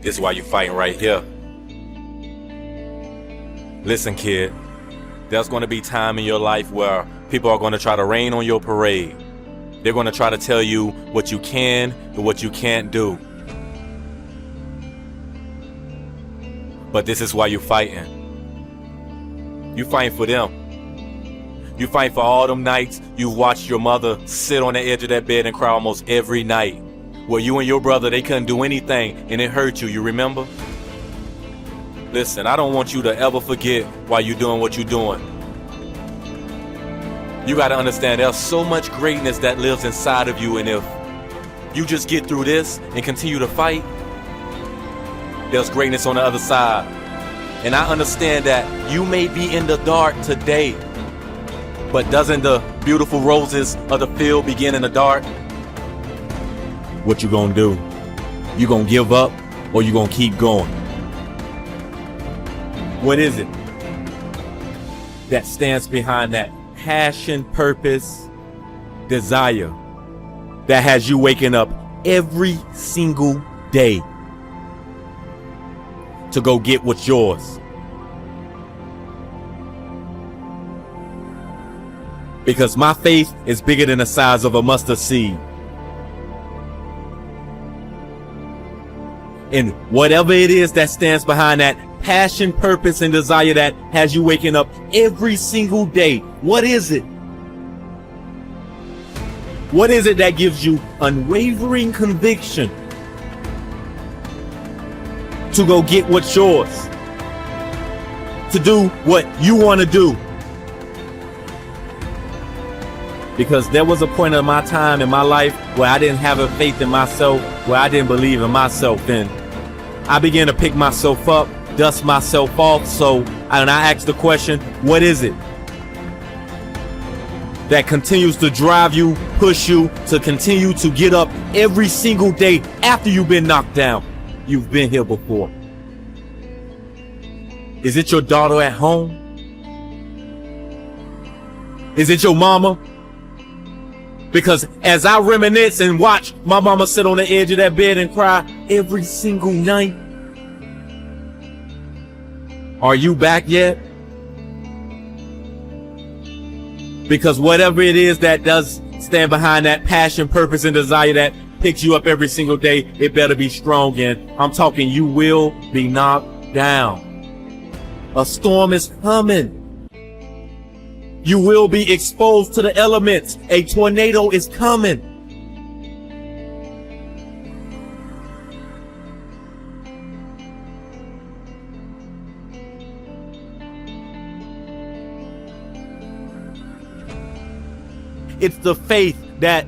This is why you're fighting right here. Listen, kid, there's going to be time in your life where people are going to try to rain on your parade. They're going to try to tell you what you can and what you can't do. But this is why you're fighting. You're fighting for them. You fight for all them nights you watched your mother sit on the edge of that bed and cry almost every night. Where you and your brother, they couldn't do anything and it hurt you, you remember? Listen, I don't want you to ever forget why you're doing what you're doing. You gotta understand there's so much greatness that lives inside of you, and if you just get through this and continue to fight, there's greatness on the other side. And I understand that you may be in the dark today, but doesn't the beautiful roses of the field begin in the dark? What you gonna do? You gonna give up or you gonna keep going? What is it that stands behind that passion, purpose, desire that has you waking up every single day to go get what's yours? Because my faith is bigger than the size of a mustard seed. And whatever it is that stands behind that passion, purpose, and desire that has you waking up every single day, what is it? What is it that gives you unwavering conviction to go get what's yours? To do what you want to do? Because there was a point in my time in my life where I didn't have a faith in myself, where I didn't believe in myself. And I began to pick myself up, dust myself off. And I asked the question, what is it that continues to drive you, push you to continue to get up every single day after you've been knocked down? You've been here before. Is it your daughter at home? Is it your mama? Because as I reminisce and watch my mama sit on the edge of that bed and cry every single night, are you back yet? Because whatever it is that does stand behind that passion, purpose, and desire that picks you up every single day, it better be strong. And I'm talking, you will be knocked down. A storm is coming. You will be exposed to the elements. A tornado is coming. It's the faith that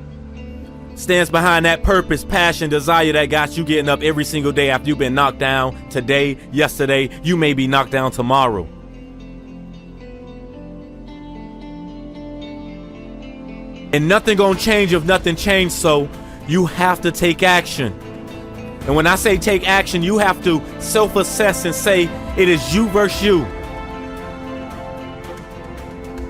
stands behind that purpose, passion, desire that got you getting up every single day after you've been knocked down today, yesterday. You may be knocked down tomorrow. And nothing gonna change if nothing changed, so you have to take action. And when I say take action, you have to self-assess and say it is you versus you.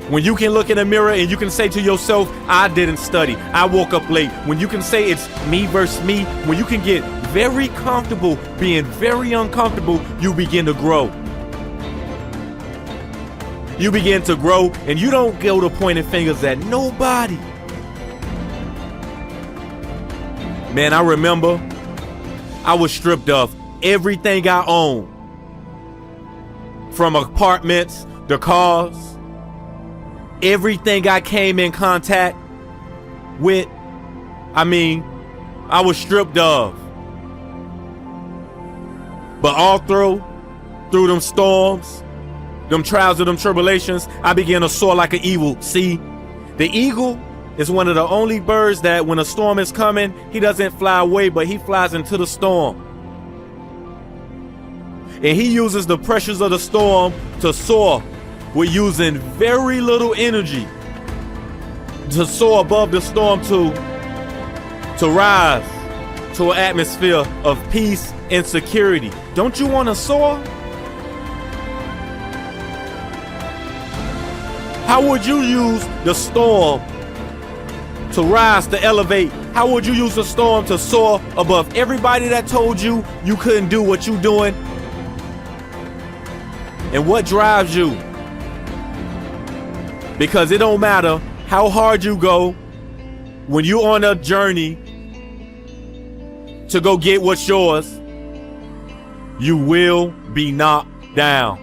When you can look in the mirror and you can say to yourself, I didn't study, I woke up late. When you can say it's me versus me, when you can get very comfortable being very uncomfortable, you begin to grow. You begin to grow, and you don't go to pointing fingers at nobody. Man, I remember I was stripped of everything I owned. From apartments, the cars, everything I came in contact with. I was stripped of. But all through them storms, them trials and them tribulations, I began to soar like an eagle. See, the eagle is one of the only birds that when a storm is coming, he doesn't fly away, but he flies into the storm. And he uses the pressures of the storm to soar. We're using very little energy to soar above the storm, to rise to an atmosphere of peace and security. Don't you want to soar? How would you use the storm to rise, to elevate? How would you use a storm to soar above everybody that told you you couldn't do what you're doing? And what drives you? Because it don't matter how hard you go, when you're on a journey to go get what's yours, you will be knocked down.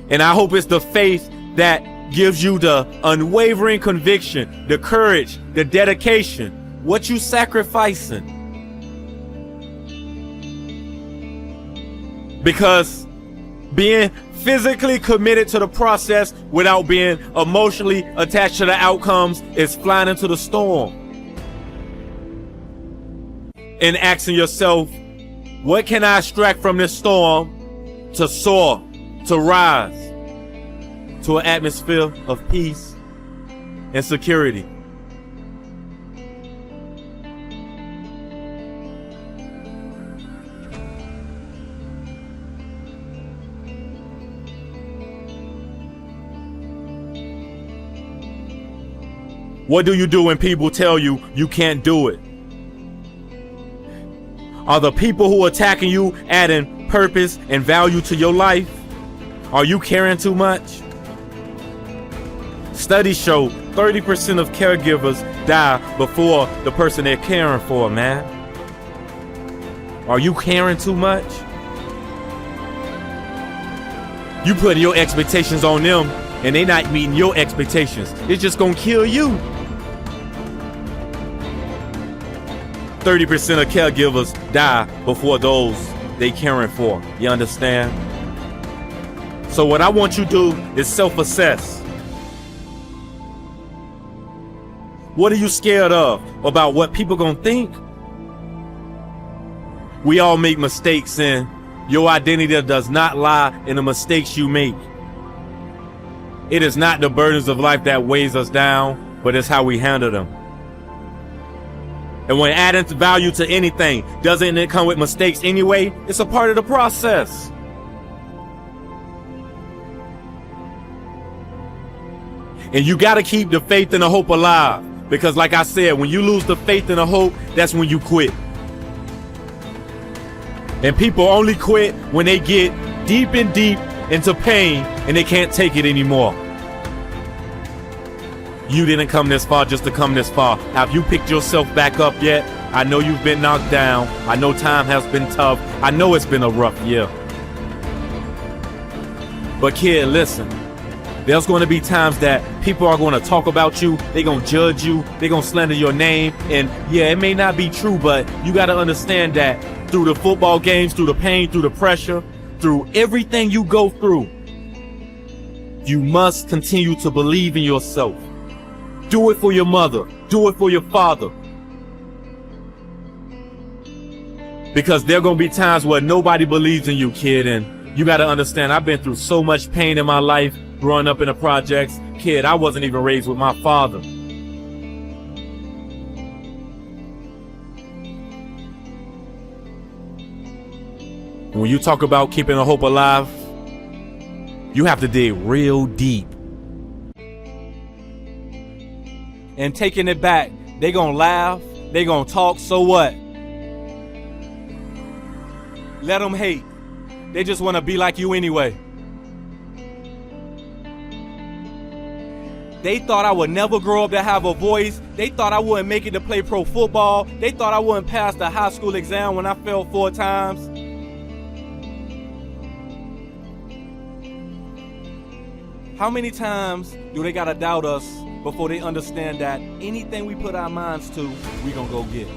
And I hope it's the faith that gives you the unwavering conviction, the courage, the dedication, what you sacrificing. Because being physically committed to the process without being emotionally attached to the outcomes is flying into the storm. And asking yourself, what can I extract from this storm to soar, to rise to an atmosphere of peace and security? What do you do when people tell you you can't do it? Are the people who are attacking you adding purpose and value to your life? Are you caring too much? Studies show 30% of caregivers die before the person they're caring for, man. Are you caring too much? You putting your expectations on them and they not meeting your expectations. It's just gonna kill you. 30% of caregivers die before those they caring for. You understand? So what I want you to do is self-assess. What are you scared of? About what people gonna think? We all make mistakes, and your identity does not lie in the mistakes you make. It is not the burdens of life that weighs us down, but it's how we handle them. And when adding value to anything, doesn't it come with mistakes anyway? It's a part of the process. And you got to keep the faith and the hope alive. Because like I said, when you lose the faith and the hope, that's when you quit. And people only quit when they get deep into pain and they can't take it anymore. You didn't come this far just to come this far. Have you picked yourself back up yet? I know you've been knocked down. I know time has been tough. I know it's been a rough year. But kid, listen. There's going to be times that people are going to talk about you. They're going to judge you. They're going to slander your name. And yeah, it may not be true, but you got to understand that through the football games, through the pain, through the pressure, through everything you go through, you must continue to believe in yourself. Do it for your mother. Do it for your father. Because there are going to be times where nobody believes in you, kid. And you got to understand, I've been through so much pain in my life growing up in the projects. Kid, I wasn't even raised with my father. And when you talk about keeping the hope alive, you have to dig real deep. And taking it back, they gonna laugh, they gonna talk, so what? Let them hate. They just wanna be like you anyway. They thought I would never grow up to have a voice. They thought I wouldn't make it to play pro football. They thought I wouldn't pass the high school exam when I failed 4 times. How many times do they gotta doubt us before they understand that anything we put our minds to, we gonna go get?